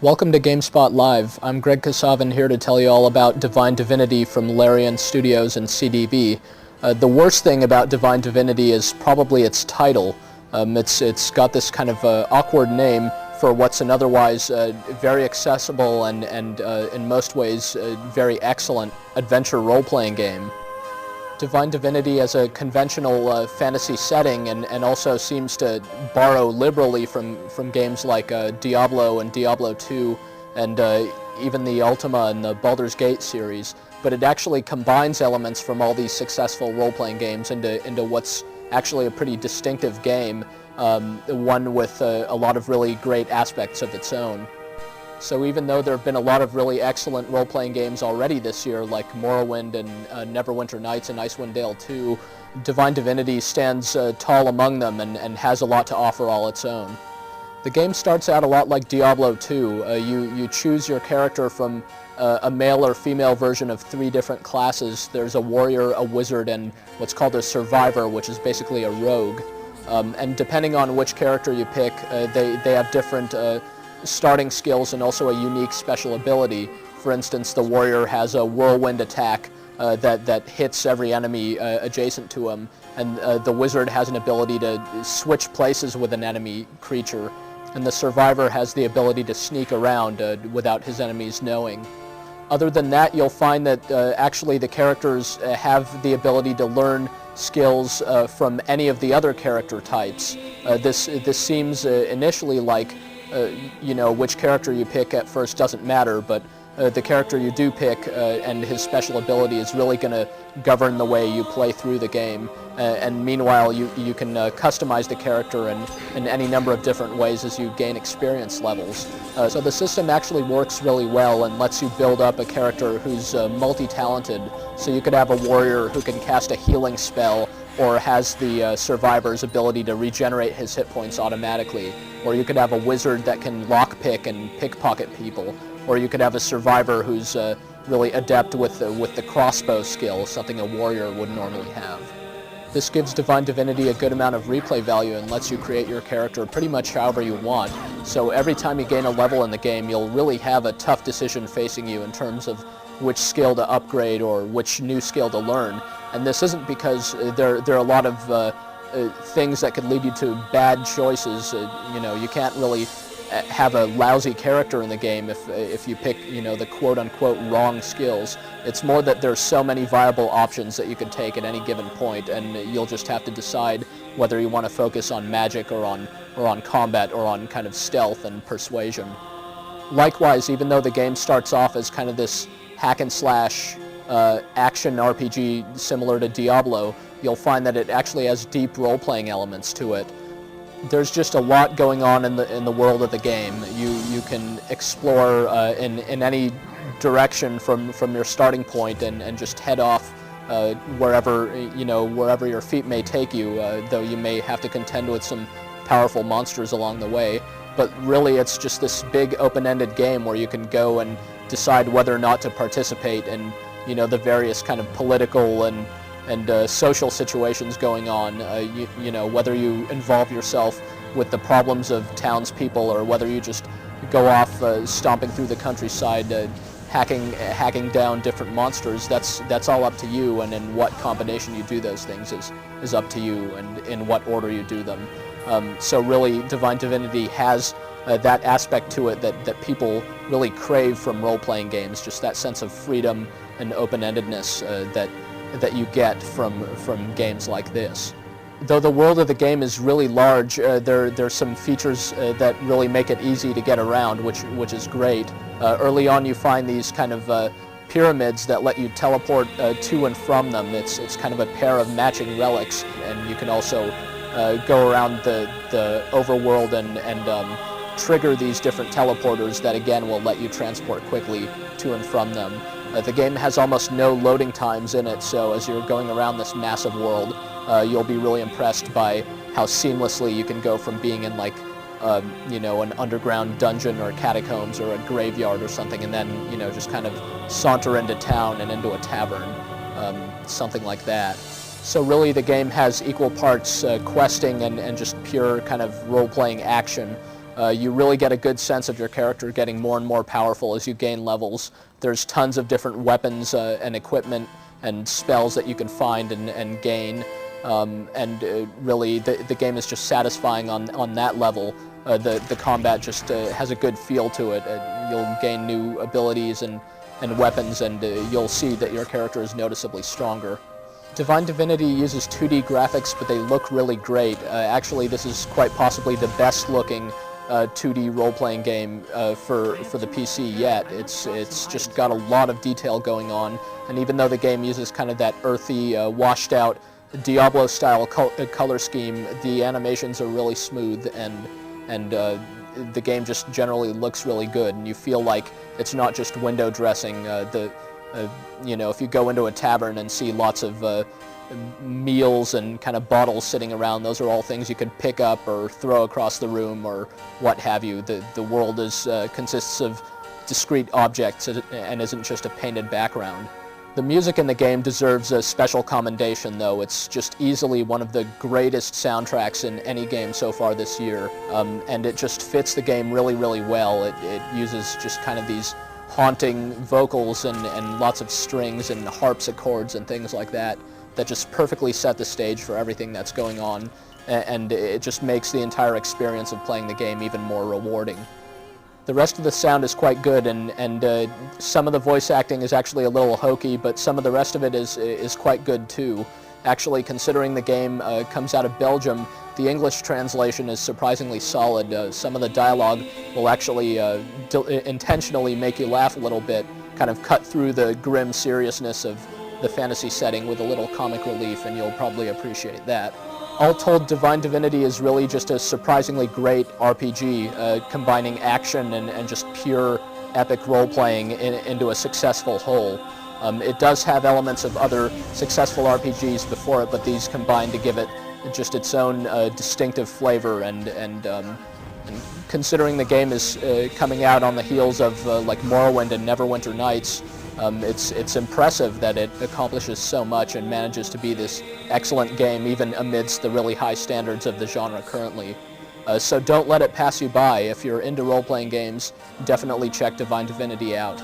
Welcome to GameSpot Live. I'm Greg Kasavin here to tell you all about Divine Divinity from Larian Studios and CDV. The worst thing about Divine Divinity is probably its title. It's got this kind of awkward name for what's an otherwise very accessible and in most ways very excellent adventure role-playing game. Divine Divinity has a conventional fantasy setting and also seems to borrow liberally from games like Diablo and Diablo 2 and even the Ultima and the Baldur's Gate series, but it actually combines elements from all these successful role-playing games into what's actually a pretty distinctive game, one with a lot of really great aspects of its own. So even though there have been a lot of really excellent role-playing games already this year, like Morrowind and Neverwinter Nights and Icewind Dale 2, Divine Divinity stands tall among them and has a lot to offer all its own. The game starts out a lot like Diablo 2. You choose your character from a male or female version of 3 different classes. There's a warrior, a wizard, and what's called a survivor, which is basically a rogue. And depending on which character you pick, they have different starting skills and also a unique special ability. For instance, the warrior has a whirlwind attack that hits every enemy adjacent to him, and the wizard has an ability to switch places with an enemy creature, and the survivor has the ability to sneak around without his enemies knowing. Other than that, you'll find that actually the characters have the ability to learn skills from any of the other character types. This seems initially like which character you pick at first doesn't matter, but the character you do pick and his special ability is really going to govern the way you play through the game. And meanwhile, you can customize the character in any number of different ways as you gain experience levels. So the system actually works really well and lets you build up a character who's multi-talented. So you could have a warrior who can cast a healing spell or has the survivor's ability to regenerate his hit points automatically. Or you could have a wizard that can lockpick and pickpocket people. Or you could have a survivor who's really adept with the crossbow skill, something a warrior would normally have. This gives Divine Divinity a good amount of replay value and lets you create your character pretty much however you want. So every time you gain a level in the game, you'll really have a tough decision facing you in terms of which skill to upgrade or which new skill to learn. And this isn't because there are a lot of things that could lead you to bad choices. You can't really have a lousy character in the game if you pick the quote-unquote wrong skills. It's more that there's so many viable options that you can take at any given point, and you'll just have to decide whether you want to focus on magic or on combat or on kind of stealth and persuasion. Likewise, even though the game starts off as kind of this hack and slash action RPG similar to Diablo, you'll find that it actually has deep role-playing elements to it. There's just a lot going on in the world of the game. You can explore in any direction from your starting point and just head off wherever your feet may take you, though you may have to contend with some powerful monsters along the way. But really it's just this big open-ended game where you can go and decide whether or not to participate in the various kind of political and social situations going on, whether you involve yourself with the problems of townspeople or whether you just go off stomping through the countryside, hacking down different monsters. That's all up to you, and in what combination you do those things is up to you, and in what order you do them. So really, Divine Divinity has that aspect to it that people really crave from role-playing games, just that sense of freedom and open-endedness that you get from games like this. Though the world of the game is really large, there's some features that really make it easy to get around, which is great. Early on you find these kind of pyramids that let you teleport to and from them. It's kind of a pair of matching relics, and you can also go around the overworld and trigger these different teleporters that again will let you transport quickly to and from them. The game has almost no loading times in it, so as you're going around this massive world, you'll be really impressed by how seamlessly you can go from being in like an underground dungeon or catacombs or a graveyard or something, and then just kind of saunter into town and into a tavern, something like that. So really the game has equal parts questing and just pure kind of role-playing action. You really get a good sense of your character getting more and more powerful as you gain levels. There's tons of different weapons and equipment and spells that you can find and gain. Really, the game is just satisfying on that level. The combat just has a good feel to it. You'll gain new abilities and weapons, and you'll see that your character is noticeably stronger. Divine Divinity uses 2D graphics, but they look really great. Actually, this is quite possibly the best looking 2D role-playing game for the PC yet. It's just got a lot of detail going on, and even though the game uses kind of that earthy, washed-out Diablo-style color scheme, the animations are really smooth, and the game just generally looks really good, and you feel like it's not just window dressing. You know, if you go into a tavern and see lots of meals and kind of bottles sitting around, those are all things you can pick up or throw across the room or what have you. The world consists of discrete objects and isn't just a painted background. The music in the game deserves a special commendation, though. It's just easily one of the greatest soundtracks in any game so far this year, and it just fits the game really, really well. It uses just kind of these haunting vocals and lots of strings and harpsichords and things like that just perfectly set the stage for everything that's going on, and it just makes the entire experience of playing the game even more rewarding. The rest of the sound is quite good, and some of the voice acting is actually a little hokey, but some of the rest of it is quite good too. Actually, considering the game comes out of Belgium, the English translation is surprisingly solid. Some of the dialogue will actually intentionally make you laugh a little bit, kind of cut through the grim seriousness of the fantasy setting with a little comic relief, and you'll probably appreciate that. All told, Divine Divinity is really just a surprisingly great RPG, combining action and just pure epic role-playing into a successful whole. It does have elements of other successful RPGs before it, but these combine to give it just its own distinctive flavor, and considering the game is coming out on the heels of like Morrowind and Neverwinter Nights, it's impressive that it accomplishes so much and manages to be this excellent game even amidst the really high standards of the genre currently. So don't let it pass you by. If you're into role-playing games, definitely check Divine Divinity out.